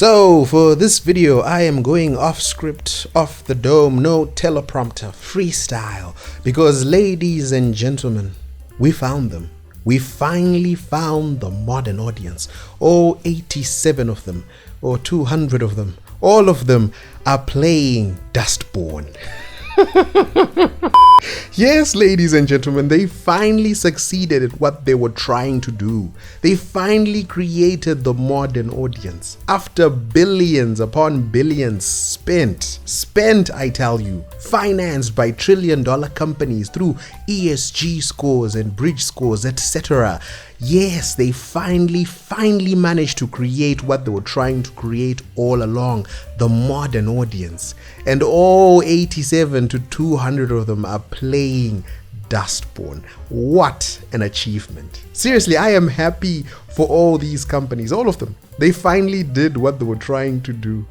So for this video, I am going off script, off the dome, no teleprompter, freestyle, because ladies and gentlemen, we found them. We finally found the modern audience. All 87 of them, or 200 of them, all of them are playing Dustborn. Yes, ladies and gentlemen, they finally succeeded at what they were trying to do. They finally created the modern audience. After billions upon billions spent, I tell you, financed by trillion-dollar companies through ESG scores and bridge scores, etc. Yes, they finally managed to create what they were trying to create all along, the modern audience. And all 87 to 200 of them are playing Dustborn. What an achievement. Seriously, I am happy for all these companies, all of them. They finally did what they were trying to do.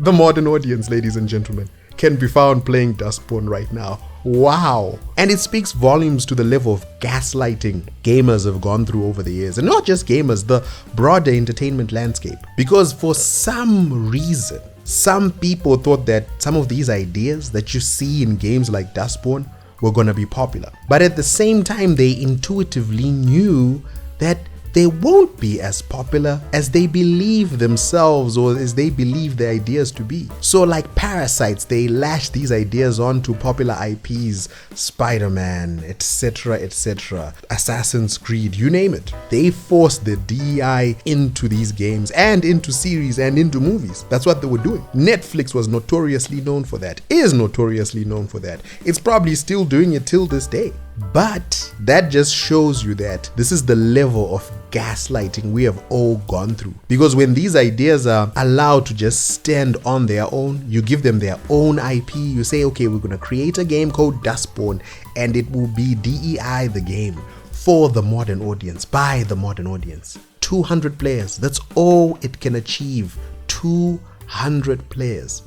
The modern audience, ladies and gentlemen, can be found playing Dustborn right now. Wow. And it speaks volumes to the level of gaslighting gamers have gone through over the years. And not just gamers, the broader entertainment landscape. Because for some reason, some people thought that some of these ideas that you see in games like Dustborn were going to be popular. But at the same time, they intuitively knew that they won't be as popular as they believe themselves or as they believe the ideas to be. So like parasites, they lash these ideas onto popular IPs, Spider-Man, etc., etc., Assassin's Creed, you name it. They forced the DEI into these games and into series and into movies. That's what they were doing. Netflix was notoriously known for that, is notoriously known for that. It's probably still doing it till this day. But that just shows you that this is the level of gaslighting we have all gone through. Because when these ideas are allowed to just stand on their own, you give them their own IP, you say, okay, we're going to create a game called Dustborn and it will be DEI the game for the modern audience, by the modern audience. 200 players, that's all it can achieve. 200 players.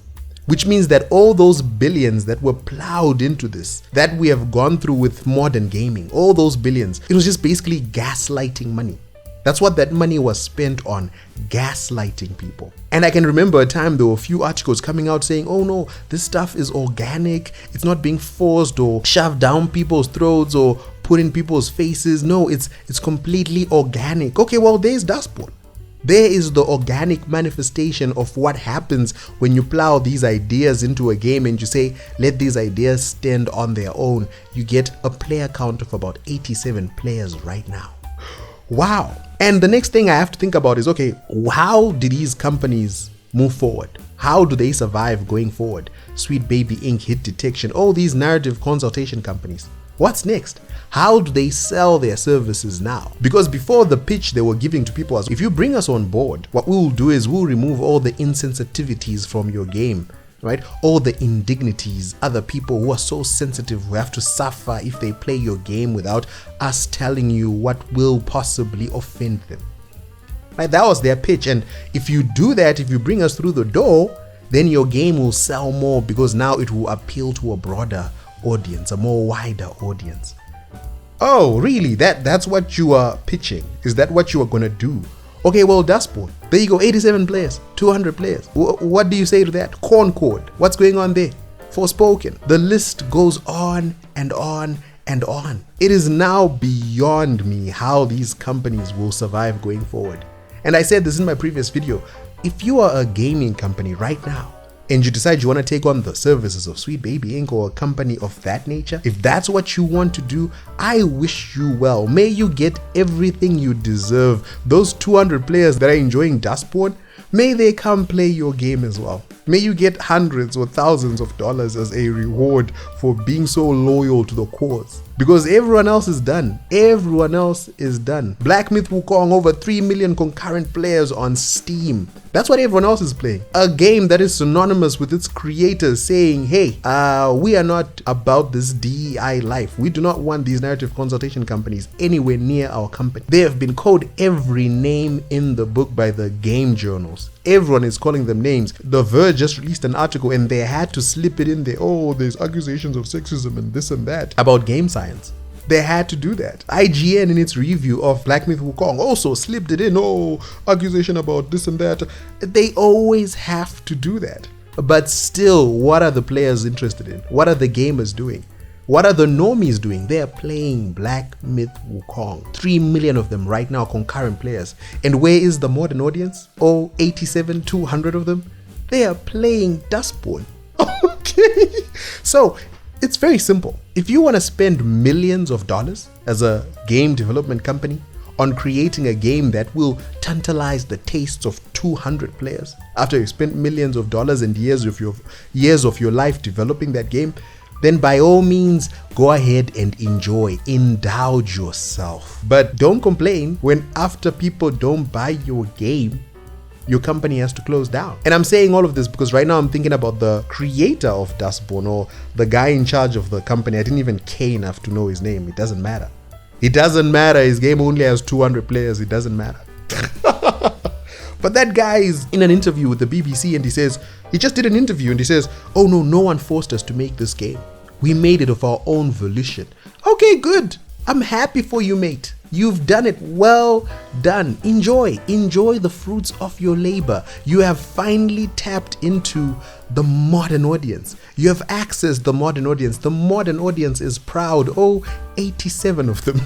Which means that all those billions that were plowed into this, that we have gone through with modern gaming, all those billions, it was just basically gaslighting money. That's what that money was spent on, gaslighting people. And I can remember a time there were a few articles coming out saying, oh no, this stuff is organic, it's not being forced or shoved down people's throats or put in people's faces. No, it's completely organic. Okay, well, there's Dustborn. There is the organic manifestation of what happens when you plow these ideas into a game and you say, let these ideas stand on their own. You get a player count of about 87 players right now. Wow. And the next thing I have to think about is, okay, how do these companies move forward? How do they survive going forward? Sweet Baby Inc., Hit Detection, all these narrative consultation companies. What's next? How do they sell their services now? Because before, the pitch they were giving to people was, if you bring us on board, what we will do is we'll remove all the insensitivities from your game, right? All the indignities, other people who are so sensitive who have to suffer if they play your game without us telling you what will possibly offend them. Right? That was their pitch. And if you do that, if you bring us through the door, then your game will sell more because now it will appeal to a broader audience, a more wider audience. Oh, really? That's what you are pitching? Is that what you are going to do? Okay, well, Dustborn. There you go, 87 players, 200 players. What do you say to that? Concord. What's going on there? Forspoken. The list goes on and on and on. It is now beyond me how these companies will survive going forward. And I said this in my previous video. If you are a gaming company right now, and you decide you want to take on the services of Sweet Baby Inc. or a company of that nature, if that's what you want to do, I wish you well. May you get everything you deserve. Those 200 players that are enjoying Dustborn, may they come play your game as well. May you get hundreds or thousands of dollars as a reward for being so loyal to the cause. Because everyone else is done. Everyone else is done. Black Myth Wukong, over 3 million concurrent players on Steam. That's what everyone else is playing. A game that is synonymous with its creators saying, hey, we are not about this DEI life. We do not want these narrative consultation companies anywhere near our company. They have been called every name in the book by the game journals. Everyone is calling them names. The Verge just released an article and they had to slip it in there. Oh, there's accusations of sexism and this and that about game science. They had to do that. IGN in its review of Black Myth Wukong also slipped it in. Oh, accusation about this and that. They always have to do that. But still, what are the players interested in? What are the gamers doing? What are the normies doing? They are playing Black Myth Wukong. 3 million of them right now, concurrent players. And where is the modern audience? Oh, 87, 200 of them? They are playing Dustborn. Okay. So, it's very simple. If you want to spend millions of dollars as a game development company on creating a game that will tantalize the tastes of 200 players after you spent millions of dollars and years of your life developing that game, then by all means, go ahead and enjoy, indulge yourself. But don't complain when after people don't buy your game, your company has to close down. And I'm saying all of this because right now I'm thinking about the creator of Dustborn, or the guy in charge of the company. I didn't even care enough to know his name. It doesn't matter. It doesn't matter. His game only has 200 players. It doesn't matter. But that guy is in an interview with the BBC and he just did an interview and he says, oh no one forced us to make this game. We made it of our own volition. Okay, good. I'm happy for you, mate. You've done it. Well done. Enjoy the fruits of your labor. You have finally tapped into the modern audience. You have accessed the modern audience. The modern audience is proud. Oh, 87 of them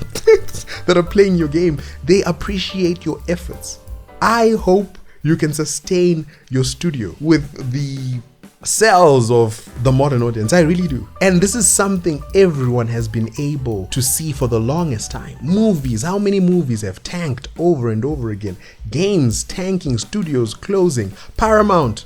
that are playing your game. They appreciate your efforts. I hope you can sustain your studio with the cells of the modern audience. I really do. And this is something everyone has been able to see for the longest time. Movies, how many movies have tanked over and over again? Games tanking, studios closing. Paramount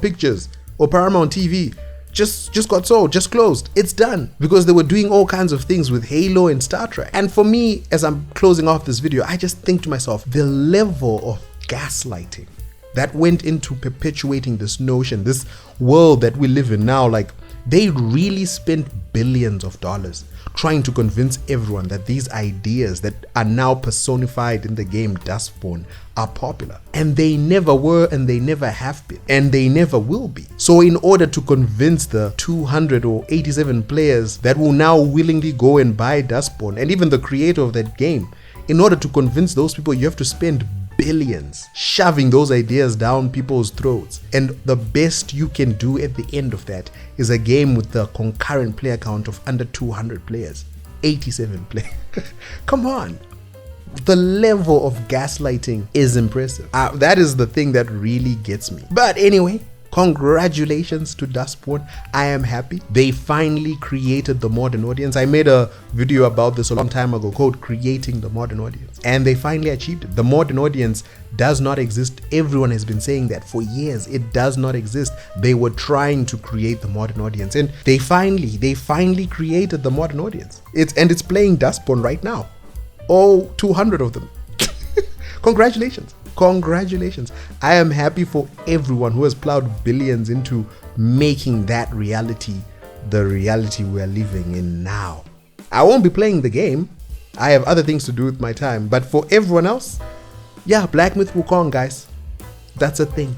Pictures or Paramount TV just got sold, just closed. It's done because they were doing all kinds of things with Halo and Star Trek. And for me, as I'm closing off this video, I just think to myself, the level of gaslighting that went into perpetuating this notion, this world that we live in now, like they really spent billions of dollars trying to convince everyone that these ideas that are now personified in the game Dustborn are popular. And they never were, and they never have been, and they never will be. So in order to convince the 200 or 87 players that will now willingly go and buy Dustborn, and even the creator of that game, in order to convince those people, you have to spend billions shoving those ideas down people's throats. And the best you can do at the end of that is a game with the concurrent player count of under 200 players. 87 players. Come on. The level of gaslighting is impressive. That is the thing that really gets me. But anyway, congratulations to Dustborn. I am happy. They finally created the modern audience. I made a video about this a long time ago called Creating the Modern Audience. And they finally achieved it. The modern audience does not exist. Everyone has been saying that for years. It does not exist. They were trying to create the modern audience. And they finally created the modern audience. It's playing Dustborn right now. All 200 of them. Congratulations. I am happy for everyone who has plowed billions into making that reality the reality we're living in now. I won't be playing the game. I have other things to do with my time. But for everyone else, yeah, Black Myth Wukong, guys. That's a thing.